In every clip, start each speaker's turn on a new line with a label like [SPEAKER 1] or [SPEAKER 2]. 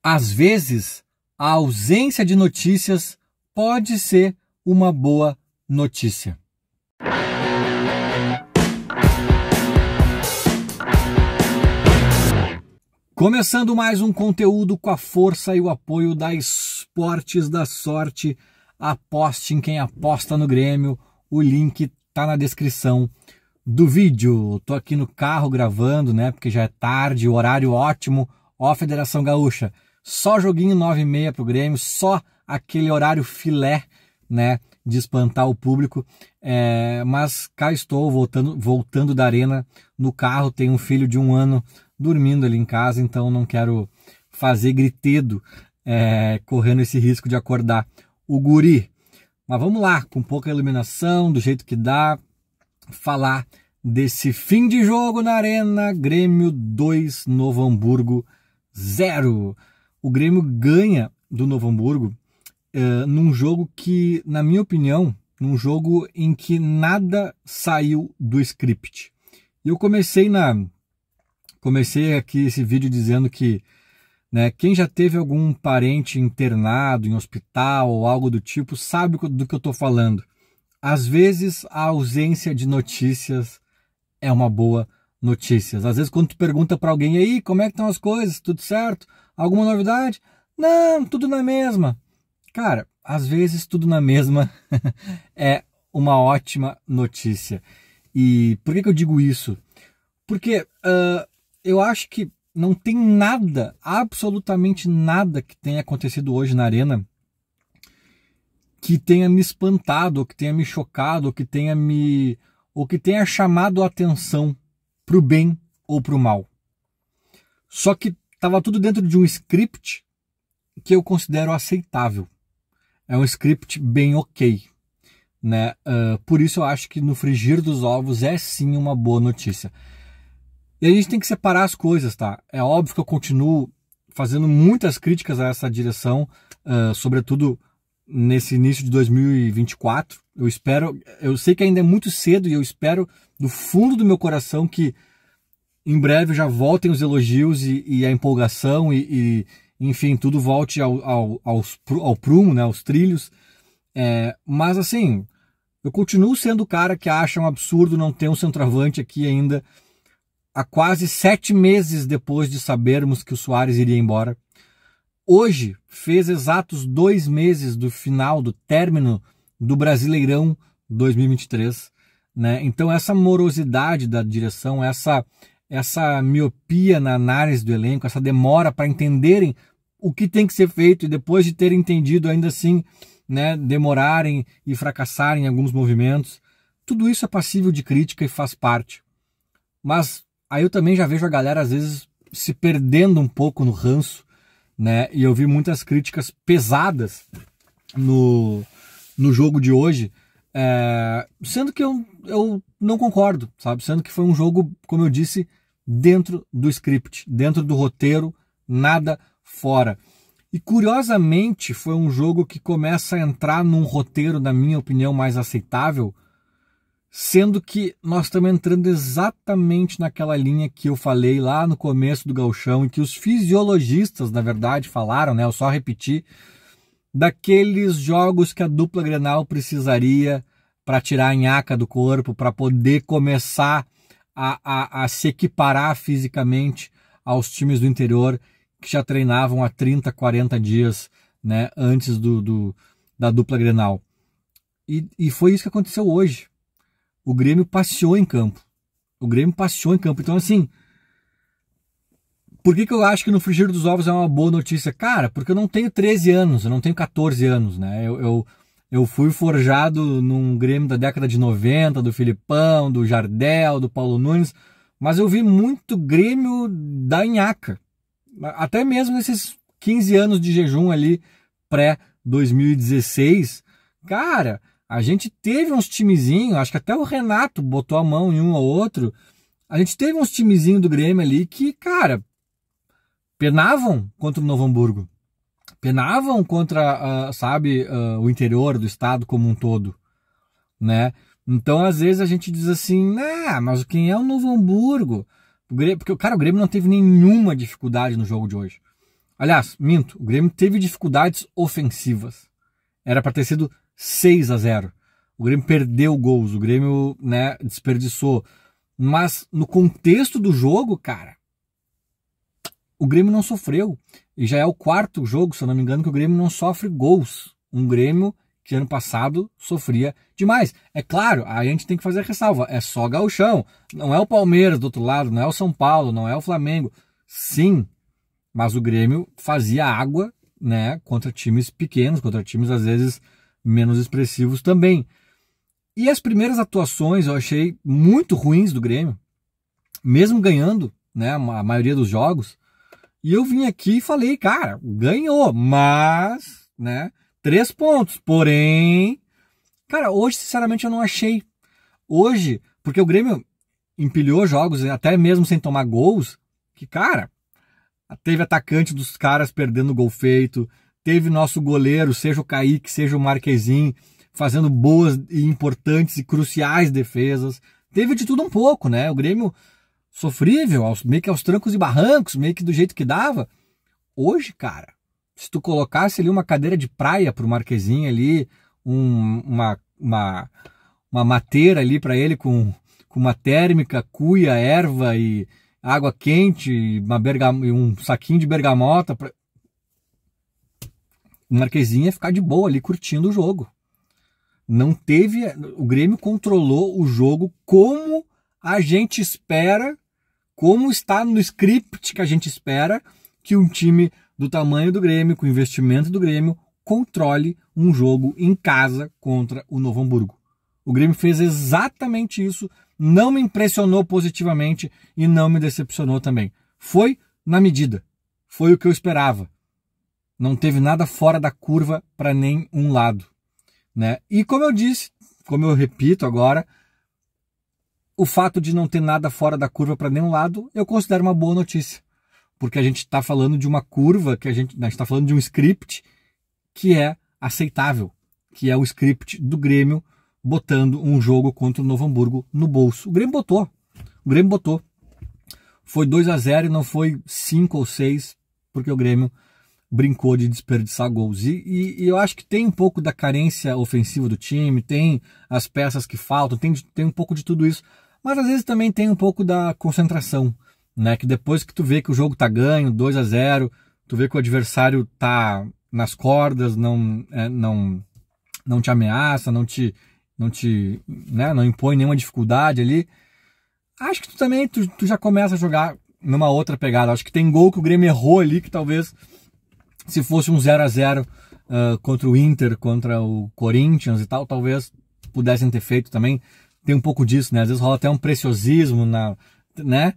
[SPEAKER 1] Às vezes, a ausência de notícias pode ser uma boa notícia. Começando mais um conteúdo com a força e o apoio da Esportes da Sorte. Aposte em quem aposta no Grêmio. O link tá na descrição do vídeo. Tô aqui no carro gravando, né? Porque já é tarde, o horário ótimo. Ó, Federação Gaúcha. Só joguinho 9h30 pro Grêmio, só aquele horário filé, né? De espantar o público. Mas cá estou, voltando da arena no carro. Tenho um filho de 1 ano dormindo ali em casa, então não quero fazer gritedo, correndo esse risco de acordar o guri. Mas vamos lá, com pouca iluminação, do jeito que dá, falar desse fim de jogo na Arena. Grêmio 2, Novo Hamburgo 0. O Grêmio ganha do Novo Hamburgo num jogo que, na minha opinião, num jogo em que nada saiu do script. E eu comecei aqui esse vídeo dizendo que, né, quem já teve algum parente internado em hospital ou algo do tipo sabe do que eu estou falando. Às vezes a ausência de notícias é uma boa notícia. Às vezes quando tu pergunta para alguém, aí, como é que estão as coisas? Tudo certo? Alguma novidade? Não, tudo na mesma. Cara, às vezes tudo na mesma é uma ótima notícia. E por que eu digo isso? Porque eu acho que não tem nada, absolutamente nada que tenha acontecido hoje na Arena que tenha me espantado, ou que tenha me chocado, ou que tenha chamado a atenção pro bem ou pro mal. Só que estava tudo dentro de um script que eu considero aceitável. É um script bem ok, né? Por isso eu acho que no frigir dos ovos é sim uma boa notícia. E a gente tem que separar as coisas, tá? É óbvio que eu continuo fazendo muitas críticas a essa direção, sobretudo nesse início de 2024. Eu sei que ainda é muito cedo e eu espero do fundo do meu coração que em breve já voltem os elogios e a empolgação e enfim, tudo volte ao prumo, né, aos trilhos. Mas assim, eu continuo sendo o cara que acha um absurdo não ter um centroavante aqui ainda, há quase 7 meses depois de sabermos que o Soares iria embora. Hoje fez exatos 2 meses do final, do término do Brasileirão 2023. Né? Então essa morosidade da direção, essa miopia na análise do elenco, essa demora para entenderem o que tem que ser feito e depois de terem entendido ainda assim, né, demorarem e fracassarem em alguns movimentos, tudo isso é passível de crítica e faz parte. Mas aí eu também já vejo a galera às vezes se perdendo um pouco no ranço, né? E eu vi muitas críticas pesadas no jogo de hoje, sendo que eu não concordo, sabe? Sendo que foi um jogo, como eu disse, dentro do script, dentro do roteiro, nada fora. E curiosamente foi um jogo que começa a entrar num roteiro, na minha opinião, mais aceitável, sendo que nós estamos entrando exatamente naquela linha que eu falei lá no começo do Gauchão e que os fisiologistas, na verdade, falaram, né? Eu só repeti, daqueles jogos que a dupla Grenal precisaria para tirar a nhaca do corpo, para poder começar a se equiparar fisicamente aos times do interior que já treinavam há 30, 40 dias, né, antes da dupla Grenal. E foi isso que aconteceu hoje. O Grêmio passeou em campo. Então, assim, por que eu acho que no frigir dos ovos é uma boa notícia? Cara, porque eu não tenho 13 anos, eu não tenho 14 anos, né? Eu fui forjado num Grêmio da década de 90, do Filipão, do Jardel, do Paulo Nunes, mas eu vi muito Grêmio da nhaca. Até mesmo nesses 15 anos de jejum ali, pré-2016, cara, a gente teve uns timezinhos, acho que até o Renato botou a mão em um ou outro, a gente teve uns timezinhos do Grêmio ali que, cara, penavam contra o Novo Hamburgo, penavam contra, o interior do estado como um todo, né? Então, às vezes a gente diz assim, mas quem é o Novo Hamburgo? Porque, cara, o Grêmio não teve nenhuma dificuldade no jogo de hoje. Aliás, minto, o Grêmio teve dificuldades ofensivas. Era para ter sido 6-0. O Grêmio perdeu gols, o Grêmio, né, desperdiçou. Mas no contexto do jogo, cara, o Grêmio não sofreu. E já é o 4º jogo, se eu não me engano, que o Grêmio não sofre gols. Um Grêmio que ano passado sofria demais. É claro, a gente tem que fazer a ressalva. É só gauchão. Não é o Palmeiras do outro lado, não é o São Paulo, não é o Flamengo. Sim, mas o Grêmio fazia água, né, contra times pequenos, contra times às vezes menos expressivos também. E as primeiras atuações eu achei muito ruins do Grêmio, mesmo ganhando, né, a maioria dos jogos. E eu vim aqui e falei, cara, ganhou, mas, né, 3 pontos. Porém, cara, hoje, sinceramente, eu não achei. Hoje, porque o Grêmio empilhou jogos, até mesmo sem tomar gols, que, cara, teve atacante dos caras perdendo gol feito, teve nosso goleiro, seja o Kaique, seja o Marquezin, fazendo boas e importantes e cruciais defesas. Teve de tudo um pouco, né? O Grêmio sofrível, meio que aos trancos e barrancos, meio que do jeito que dava. Hoje, cara, se tu colocasse ali uma cadeira de praia pro Marquezin ali, uma mateira ali para ele com uma térmica, cuia, erva e água quente, e um saquinho de bergamota, o Marquezin ia ficar de boa ali curtindo o jogo. Não teve, o Grêmio controlou o jogo como a gente espera, como está no script que a gente espera que um time do tamanho do Grêmio, com o investimento do Grêmio, controle um jogo em casa contra o Novo Hamburgo. O Grêmio fez exatamente isso, não me impressionou positivamente e não me decepcionou também. Foi na medida, foi o que eu esperava. Não teve nada fora da curva para nenhum lado, né? E como eu disse, como eu repito agora, o fato de não ter nada fora da curva para nenhum lado, eu considero uma boa notícia. Porque a gente está falando de uma curva, que a gente está falando de um script que é aceitável, que é o script do Grêmio botando um jogo contra o Novo Hamburgo no bolso. O Grêmio botou. Foi 2-0 e não foi 5 ou 6, porque o Grêmio brincou de desperdiçar gols. E eu acho que tem um pouco da carência ofensiva do time, tem as peças que faltam, tem um pouco de tudo isso. Mas às vezes também tem um pouco da concentração, né? Que depois que tu vê que o jogo tá ganho, 2-0, tu vê que o adversário tá nas cordas, não te ameaça, não impõe nenhuma dificuldade ali. Acho que tu já começa a jogar numa outra pegada. Acho que tem gol que o Grêmio errou ali, que talvez se fosse um 0-0 contra o Inter, contra o Corinthians e tal, talvez pudessem ter feito também. Tem um pouco disso, né? Às vezes rola até um preciosismo, né?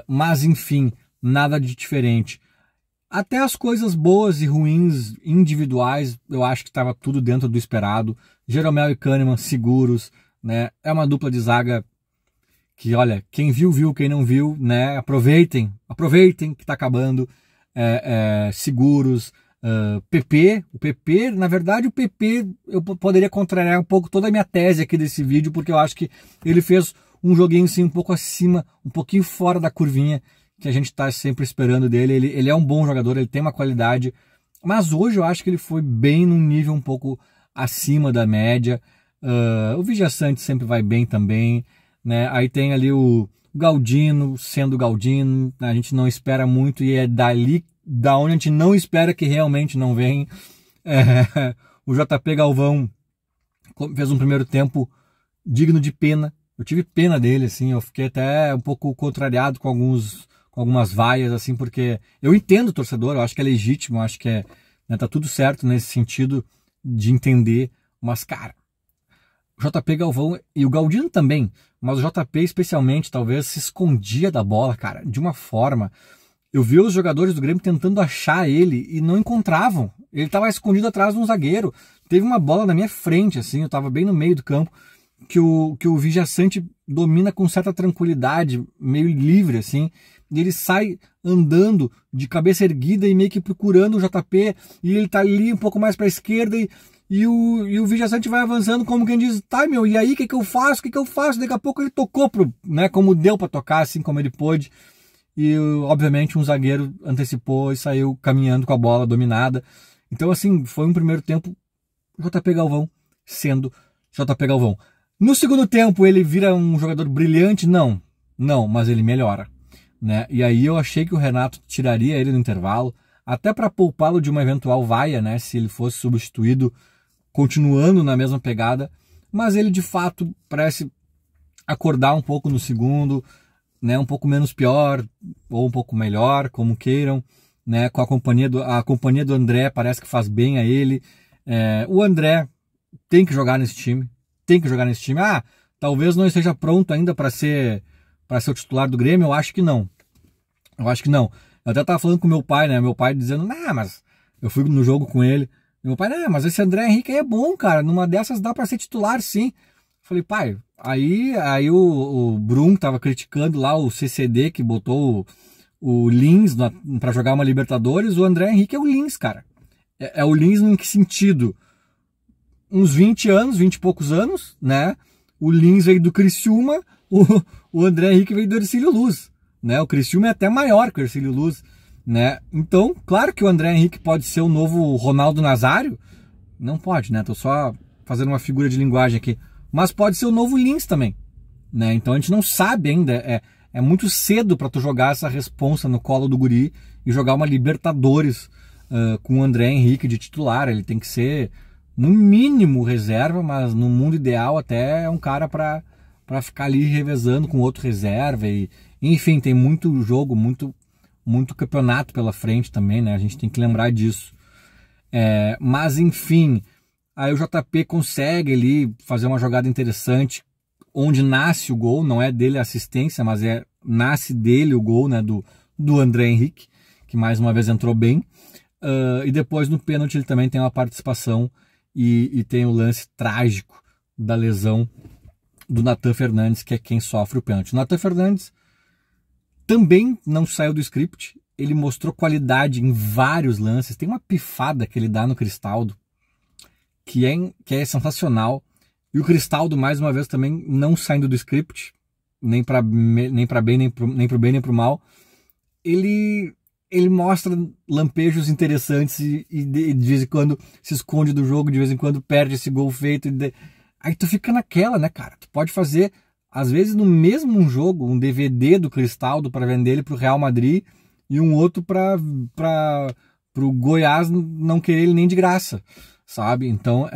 [SPEAKER 1] Mas, enfim, nada de diferente. Até as coisas boas e ruins individuais, eu acho que estava tudo dentro do esperado. Jeromel e Kahneman seguros, né? É uma dupla de zaga que, olha, quem viu, viu, quem não viu, né? Aproveitem que está acabando. Seguros. O PP, na verdade, o PP, eu poderia contrariar um pouco toda a minha tese aqui desse vídeo, porque eu acho que ele fez um joguinho assim um pouco acima, um pouquinho fora da curvinha que a gente está sempre esperando dele. Ele é um bom jogador, ele tem uma qualidade, mas hoje eu acho que ele foi bem num nível um pouco acima da média. O Vijaçante sempre vai bem também, né? Aí tem ali o Galdino, sendo Galdino, a gente não espera muito e é dali da onde a gente não espera que realmente não vem. O JP Galvão fez um primeiro tempo digno de pena. Eu tive pena dele, assim, eu fiquei até um pouco contrariado com algumas vaias, assim, porque eu entendo o torcedor, eu acho que é legítimo, eu acho que tá tudo certo nesse sentido de entender, mas, cara, o JP Galvão e o Galdino também, mas o JP especialmente, talvez, se escondia da bola, cara, de uma forma. Eu vi os jogadores do Grêmio tentando achar ele e não encontravam. Ele estava escondido atrás de um zagueiro. Teve uma bola na minha frente, assim, eu estava bem no meio do campo, que o Vijaçante domina com certa tranquilidade, meio livre, assim, e ele sai andando de cabeça erguida e meio que procurando o JP, e ele tá ali um pouco mais para a esquerda, e o Vijaçante vai avançando como quem diz, tá, meu, e aí, o que eu faço? Daqui a pouco ele tocou, né, como deu para tocar, assim, como ele pôde. e obviamente um zagueiro antecipou e saiu caminhando com a bola dominada. Então assim, foi um primeiro tempo JP Galvão sendo JP Galvão. No segundo tempo ele vira um jogador brilhante? Não, mas ele melhora, né? E aí eu achei que o Renato tiraria ele no intervalo, até para poupá-lo de uma eventual vaia, né? Se ele fosse substituído continuando na mesma pegada, mas ele de fato parece acordar um pouco no segundo, né? Um pouco menos pior ou um pouco melhor, como queiram, né? Com a companhia do André parece que faz bem a ele. O André tem que jogar nesse time, Ah, talvez não esteja pronto ainda para ser o titular do Grêmio. Eu acho que não. Eu até tava falando com meu pai, né? Meu pai dizendo, mas eu fui no jogo com ele. Meu pai, mas esse André Henrique aí é bom, cara. Numa dessas dá para ser titular, sim. Falei, pai, aí o Brum tava criticando lá o CCD que botou o Lins para jogar uma Libertadores. O André Henrique é o Lins, cara. É o Lins em que sentido? Uns 20 e poucos anos, né? O Lins veio do Criciúma, o André Henrique veio do Hercílio Luz, né? O Criciúma é até maior que o Hercílio Luz, né? Então, claro que o André Henrique pode ser o novo Ronaldo Nazário. Não pode, né? Tô só fazendo uma figura de linguagem aqui. Mas pode ser o novo Lins também, né? Então a gente não sabe ainda. É muito cedo para tu jogar essa responsa no colo do guri e jogar uma Libertadores com o André Henrique de titular. Ele tem que ser, no mínimo, reserva, mas no mundo ideal até é um cara para ficar ali revezando com outro reserva. E, enfim, tem muito jogo, muito campeonato pela frente também, né? A gente tem que lembrar disso. Mas, enfim, aí o JP consegue ali fazer uma jogada interessante, onde nasce o gol, não é dele a assistência, mas nasce dele o gol, né, do André Henrique, que mais uma vez entrou bem. E depois no pênalti ele também tem uma participação e tem o lance trágico da lesão do Nathan Fernandes, que é quem sofre o pênalti. O Nathan Fernandes também não saiu do script, ele mostrou qualidade em vários lances. Tem uma pifada que ele dá no Cristaldo que é sensacional. E o Cristaldo, mais uma vez, também não saindo do script, nem para bem, nem pro bem, nem pro mal. Ele mostra lampejos interessantes e de vez em quando se esconde do jogo, de vez em quando perde esse gol feito. Aí tu fica naquela, né, cara? Tu pode fazer, às vezes, no mesmo jogo, um DVD do Cristaldo para vender ele pro Real Madrid e um outro pro Goiás não querer ele nem de graça, sabe? Então,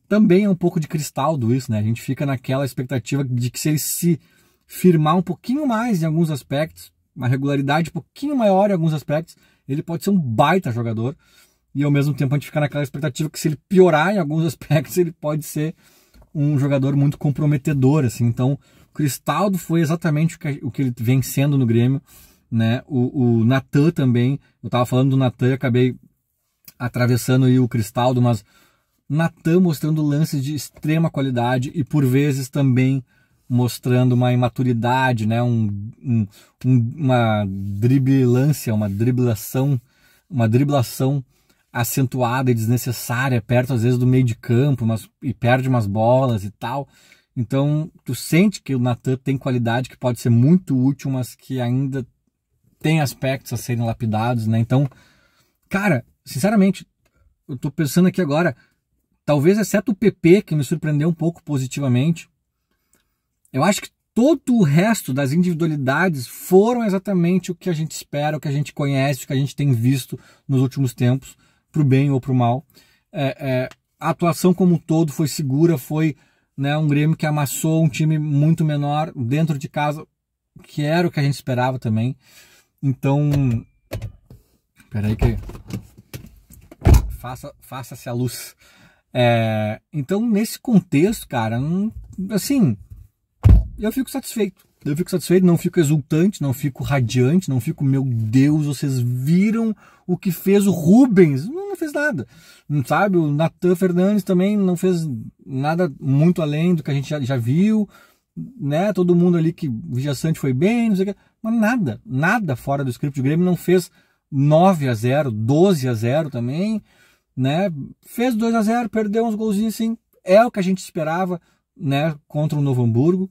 [SPEAKER 1] também é um pouco de Cristaldo isso, né? A gente fica naquela expectativa de que se ele se firmar um pouquinho mais em alguns aspectos, uma regularidade um pouquinho maior em alguns aspectos, ele pode ser um baita jogador. E ao mesmo tempo a gente fica naquela expectativa que se ele piorar em alguns aspectos, ele pode ser um jogador muito comprometedor, assim. Então, o Cristaldo foi exatamente o que ele vem sendo no Grêmio, né? O Nathan também, eu tava falando do Nathan e acabei atravessando aí o Cristaldo, mas Nathan mostrando lances de extrema qualidade e por vezes também mostrando uma imaturidade, né? Uma driblação acentuada e desnecessária, perto às vezes do meio de campo, e perde umas bolas e tal. Então tu sente que o Nathan tem qualidade que pode ser muito útil, mas que ainda tem aspectos a serem lapidados, né? Então, cara, sinceramente, eu tô pensando aqui agora, talvez exceto o PP, que me surpreendeu um pouco positivamente, eu acho que todo o resto das individualidades foram exatamente o que a gente espera, o que a gente conhece, o que a gente tem visto nos últimos tempos, pro bem ou pro mal. A atuação como um todo foi segura, foi, né, um Grêmio que amassou um time muito menor dentro de casa, que era o que a gente esperava também. Então, peraí que faça-se a luz. Então, nesse contexto, cara, assim, eu fico satisfeito, não fico exultante, não fico radiante, não fico, meu Deus, vocês viram o que fez o Rubens? Não fez nada, sabe? O Nathan Fernandes também não fez nada muito além do que a gente já viu, né? Todo mundo ali que o Vijaçante foi bem, não sei o que, mas nada fora do script. O Grêmio não fez 9-0, 12-0 também, né? Fez 2-0, perdeu uns golzinhos assim, é o que a gente esperava, né? Contra o Novo Hamburgo,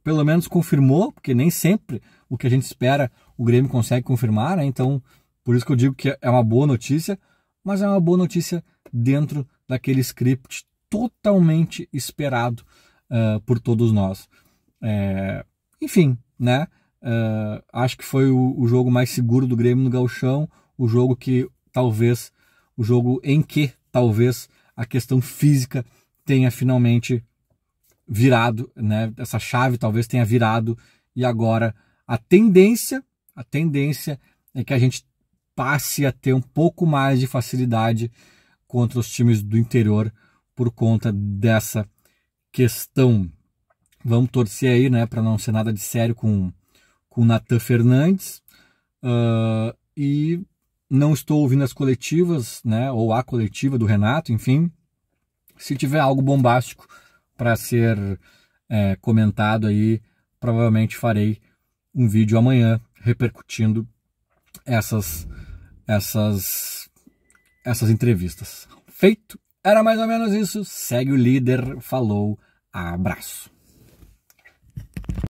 [SPEAKER 1] pelo menos confirmou, porque nem sempre o que a gente espera, o Grêmio consegue confirmar, né? Então, por isso que eu digo que é uma boa notícia, mas é uma boa notícia dentro daquele script totalmente esperado por todos nós. Enfim, né? Acho que foi o jogo mais seguro do Grêmio no Gauchão, o jogo em que talvez a questão física tenha finalmente virado, né? Essa chave talvez tenha virado, e agora a tendência é que a gente passe a ter um pouco mais de facilidade contra os times do interior por conta dessa questão. Vamos torcer aí, né, para não ser nada de sério com o Nathan Fernandes. E não estou ouvindo as coletivas, né, ou a coletiva do Renato, enfim. Se tiver algo bombástico para ser comentado aí, provavelmente farei um vídeo amanhã repercutindo essas entrevistas. Feito? Era mais ou menos isso. Segue o líder. Falou. Abraço.